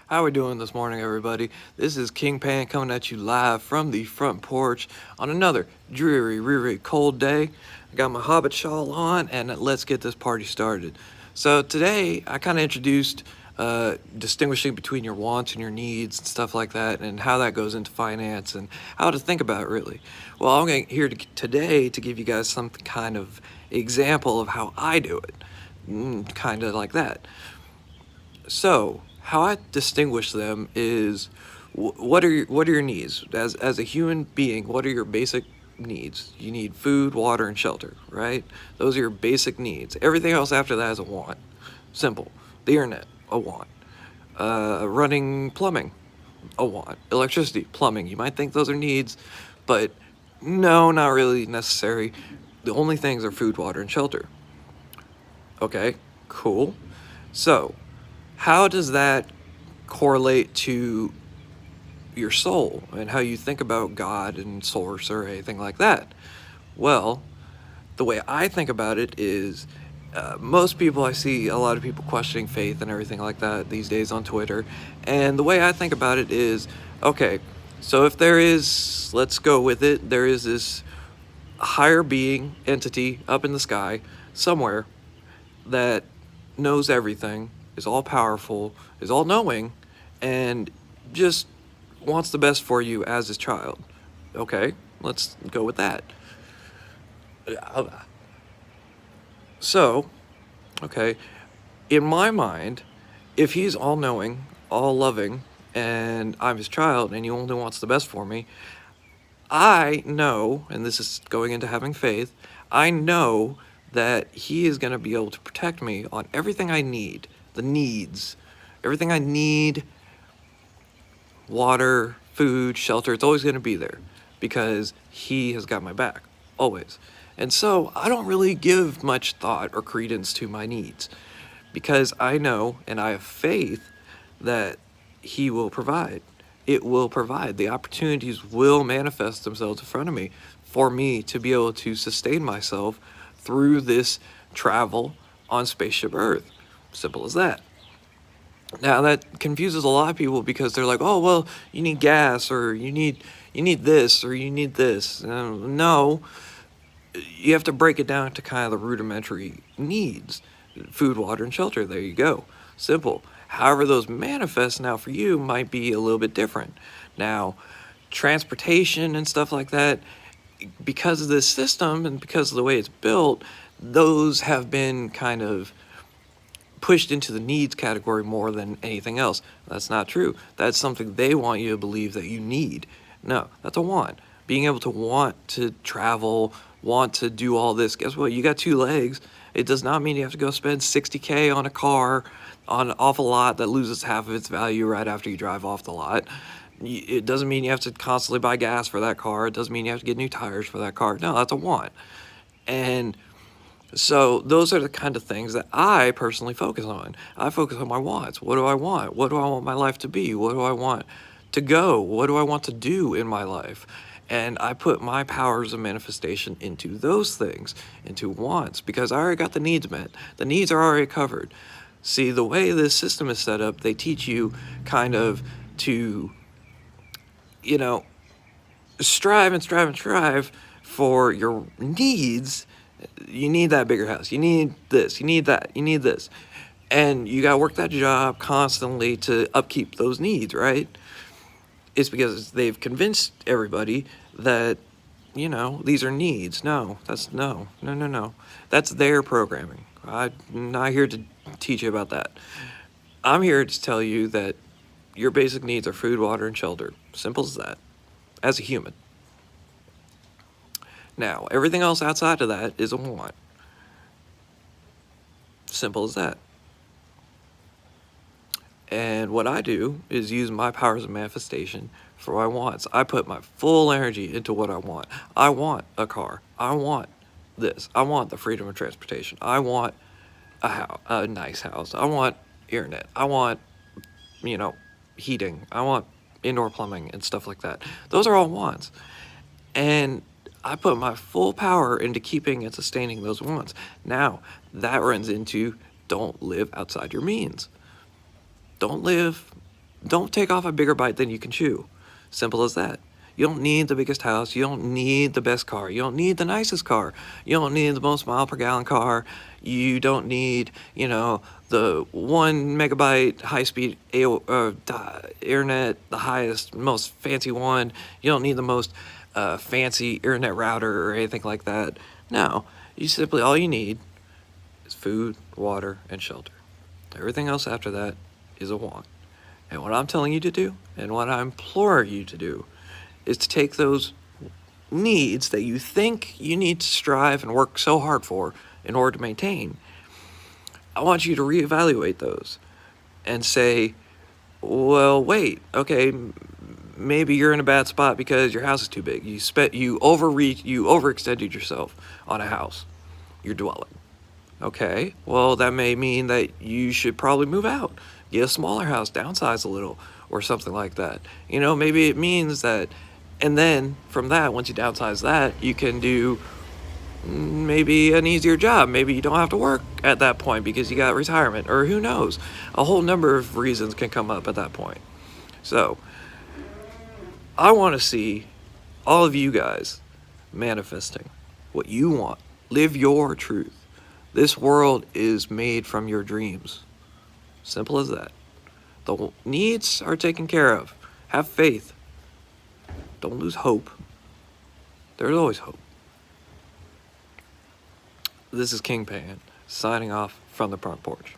How we doing this morning, everybody? This is King Pan coming at you live from the front porch on another dreary, cold day. I got my Hobbit shawl on, and let's get this party started. So today, I kind of introduced distinguishing between your wants and your needs and stuff like that, and how that goes into finance and how to think about it really. Well, here today to give you guys some kind of example of how I do it, kind of like that. So, how I distinguish them is what are your needs as a human being? What are your basic needs? You need food, water, and shelter, right? Those are your basic needs. Everything else after that is a want. Simple. The internet, a want. Running plumbing, a want. Electricity, plumbing. You might think those are needs, but no, not really necessary. The only things are food, water, and shelter. Okay, cool. So, how does that correlate to your soul and how you think about God and source or anything like that? Well, the way I think about it is most people, I see a lot of people questioning faith and everything like that these days on Twitter. And the way I think about it is okay, so if there is, let's go with it, there is this higher being entity up in the sky somewhere that knows everything, is all powerful, is all knowing, and just wants the best for you as his child. Okay, let's go with that. So, okay, in my mind, if he's all knowing, all loving, and I'm his child and he only wants the best for me, I know, and this is going into having faith, I know that he is going to be able to protect me on everything I need, the needs, everything I need, water, food, shelter, it's always going to be there because he has got my back, always. And so I don't really give much thought or credence to my needs because I know and I have faith that he will provide. It will provide. The opportunities will manifest themselves in front of me for me to be able to sustain myself through this travel on Spaceship Earth. Simple as that. Now that confuses a lot of people because they're like, "Oh, well, you need gas or you need this or you need this." No, you have to break it down to kind of the rudimentary needs: food, water, and shelter. There you go. Simple. However, those manifest now for you might be a little bit different. Now, transportation and stuff like that, because of this system and because of the way it's built, those have been kind of pushed into the needs category more than anything else. That's not true. That's something they want you to believe that you need. No, that's a want. Being able to want to travel, want to do all this. Guess what? You got two legs. It does not mean you have to go spend 60K on a car off a lot that loses half of its value right after you drive off the lot. It doesn't mean you have to constantly buy gas for that car. It doesn't mean you have to get new tires for that car. No, that's a want. And so those are the kind of things that I personally focus on. I focus on my wants. What do I want? What do I want my life to be? What do I want to go? What do I want to do in my life? And I put my powers of manifestation into those things, into wants, because I already got the needs met. The needs are already covered. See, the way this system is set up, they teach you kind of to, you know, strive for your needs. You need that bigger house. You need this. You need that. You need this. And you got to work that job constantly to upkeep those needs, right? It's because they've convinced everybody that, these are needs. No, that's no. That's their programming. I'm not here to teach you about that. I'm here to tell you that your basic needs are food, water, and shelter. Simple as that. As a human. Now, everything else outside of that is a want. Simple as that. And what I do is use my powers of manifestation for my wants. I put my full energy into what I want. I want a car. I want this. I want the freedom of transportation. I want a nice house. I want internet. I want, heating. I want indoor plumbing and stuff like that. Those are all wants. And I put my full power into keeping and sustaining those wants. Now, that runs into don't live outside your means. Don't live Don't take off a bigger bite than you can chew. Simple as that. You don't need the biggest house. You don't need the best car. You don't need the nicest car. You don't need the most mile per gallon car. You don't need, the 1 megabyte high-speed internet, the highest, most fancy one. You don't need the most fancy internet router or anything like that. No, all you need is food, water, and shelter. Everything else after that is a want. And what I'm telling you to do, and what I implore you to do, is to take those needs that you think you need to strive and work so hard for in order to maintain. I want you to reevaluate those and say, well, wait, okay, maybe you're in a bad spot because your house is too big. You overextended yourself on a house, your dwelling. Okay, well, that may mean that you should probably move out, get a smaller house, downsize a little, or something like that. Maybe it means that, and then from that, once you downsize that, you can do maybe an easier job. Maybe you don't have to work at that point because you got retirement, or who knows. A whole number of reasons can come up at that point. So, I want to see all of you guys manifesting what you want. Live your truth. This world is made from your dreams. Simple as that. The needs are taken care of. Have faith. Don't lose hope. There's always hope. This is King Pan, signing off from the front porch.